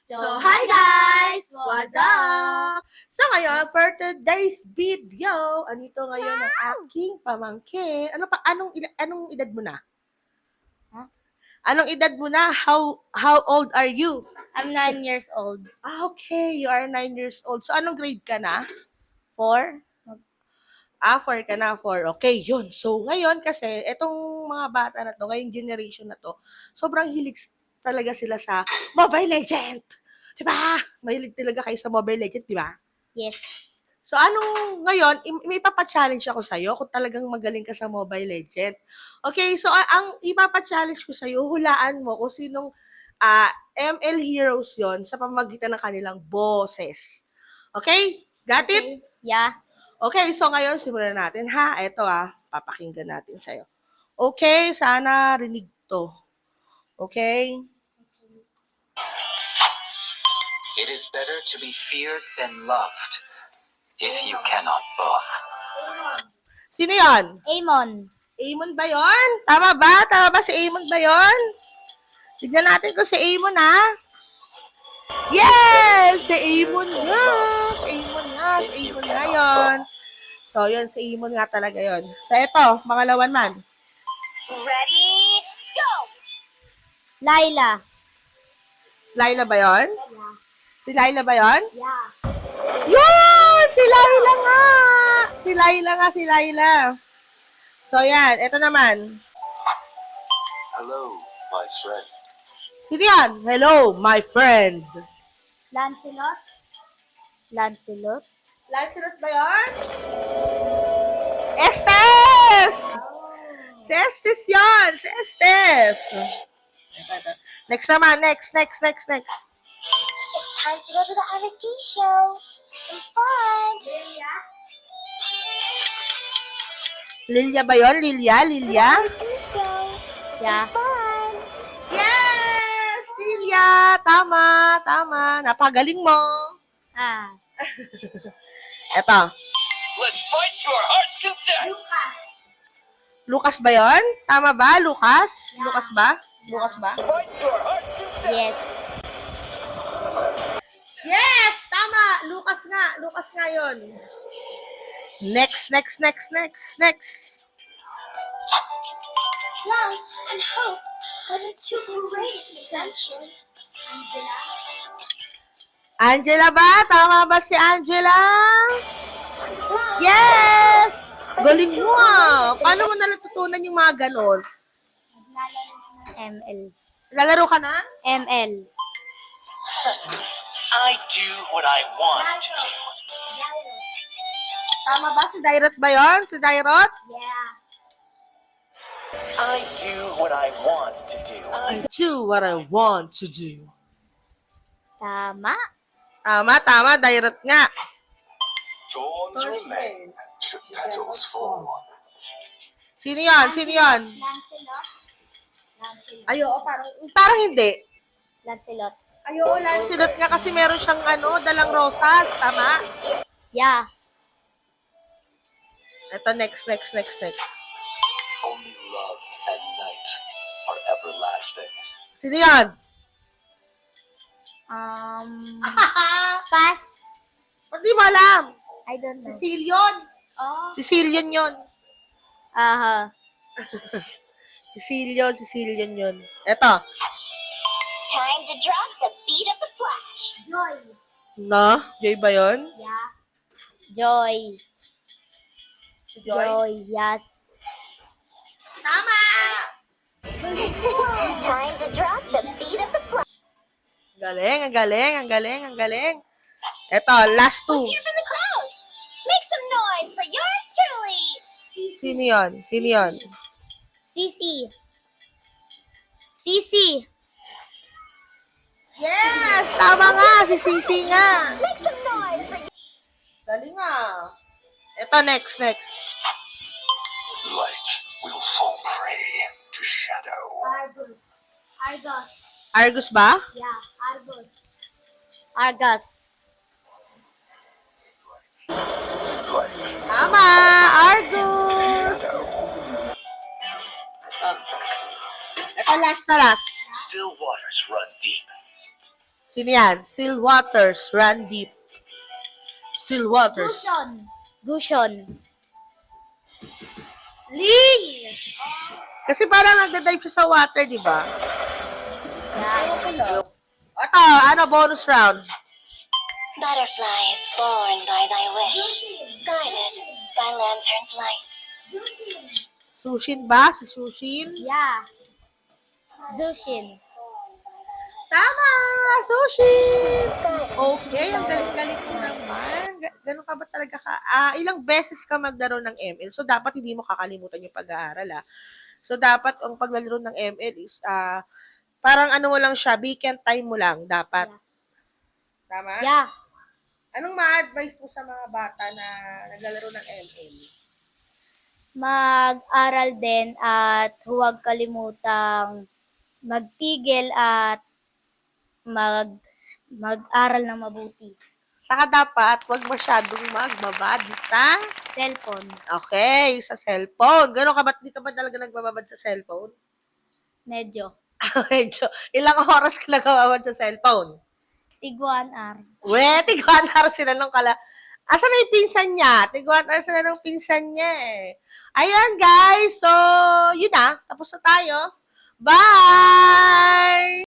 So, hi guys! What's up? So ngayon, for today's video, andito ngayon ang aking pamangkin. Anong edad mo na? Huh? Anong edad mo na? How old are you? I'm 9 years old. Okay, you are 9 years old. So anong grade ka na? 4? 4 ka na, 4. Okay, yun. So ngayon kasi, etong mga bata na to, ngayong generation na to, sobrang hilig talaga sila sa Mobile Legend. Diba? Mahilig talaga kayo sa Mobile Legend, diba? Yes. So, ngayon, may ipapa-challenge ako sa'yo kung talagang magaling ka sa Mobile Legend. Okay, so ang ipapa-challenge ko sa'yo, hulaan mo kung sinong ML heroes yon sa pamamagitan ng kanilang boses. Okay? Got it? Yeah. Okay, so ngayon, simulan natin ha. Ito papakinggan natin sa'yo. Okay, sana rinig to. Okay? It is better to be feared than loved, if you cannot both. Sino yon? Amon. Amon ba yon? Tama ba? Tama ba si Amon ba yon? Tignan natin kung si Amon Yes! Si Amon nga! Si Amon nga! Si Amon nga yun. So, yun, si Amon nga talaga yon. So, eto, pangalawan man. Ready, go! Laila. Laila ba yon? Yeah. Si Laila ba yon? Yeah. Yun! Si Laila nga! Si Laila nga, si Laila. So, yan. Eto naman. Hello, my friend. Sino yan? Hello, my friend. Lancelot. Lancelot. Lancelot ba yun? Estes! Si Estes yun! Si Estes! Next naman. Next. It's time to go to the RT show. Some fun. Lilia ba yun? Lilia? Yeah. Fun. Yes! Lilia! Tama. Napagaling mo. Eto. Let's fight to our heart's content! Lucas ba yun? Tama ba? Lucas? Yeah. Lucas ba? Lucas ba? Fight to our heart's content! Yes. Yes! Tama! Lucas nga yun. Next. Love and hope are the two greatest inventions. Angela ba? Tama ba si Angela? Yes! Galing mo Paano mo natutunan yung mga ganon? ML. Lalaro ka na? ML. I do what I want to do. Tama ba? Si Dairot ba yun? Si Dairot? Yeah. I do what I want to do. I do what I want to do. Tama. Tama. Dairot nga. Thorns remain, should petals fall. Sino yan? Lancelot. Ayo, parang hindi. Lancelot. Ayo, Lancelot nga kasi meron siyang dalang rosas. Tama? Yeah. Ito, next. Only love and night are everlasting. Sino yan? Pass. Hindi mo alam. I don't know. Sicilian. Oh. Sicilian yun. Aha. Sicilian yun. Eto. Time to drop the beat of the flash. Joy. Joy ba yun? Yeah. Joy. Si Yes. Tama! Time to drop the beat of the flash. Ang galing. Eto, last two. Hear from the crowd. Make some noise for yours truly. Sino yun? Sisi. Yes! Tama nga! Si Sisi nga! Make some noise for Galing Eto, next. Light will fall prey to shadow. Argus. Argus ba? Yeah, Argus. Light. Tama! Argus! Ito, last. Still waters run deep. Sino yan? Still waters, run deep. Still waters. Gushon. Ling! Kasi parang nagda-dive siya sa water, di ba? Yeah. Ito, ano, bonus round. Butterfly is born by thy wish, guided by lantern's light. Sushin ba? Si Sushin? Yeah. Zushin. Tama! Sushin! Okay, ang galing-galing mo naman. Ganun ka ba talaga ka? Ilang beses ka maglaro ng ML, so dapat hindi mo kakalimutan yung pag-aaral, So, dapat ang paglalaro ng ML is, parang ano mo lang siya, weekend time mo lang, dapat. Tama? Yeah. Anong ma-advise mo sa mga bata na naglalaro ng ML? Mag-aral din at huwag kalimutang magtigil at mag-aral ng mabuti. Saka dapat, huwag masyadong magbabad sa, Cellphone. okay, sa cellphone. Gano'n ka ba, di ka ba talaga nagbababad sa cellphone? Medyo. Medyo, ilang oras ka nagbababad sa cellphone? Tig 1 hour. Tiguan hours sila nung kala. Asan na yung pinsan niya? Tiguan hours sila nung pinsan niya eh. Ayan guys, so, yun na. Tapos na tayo. Bye!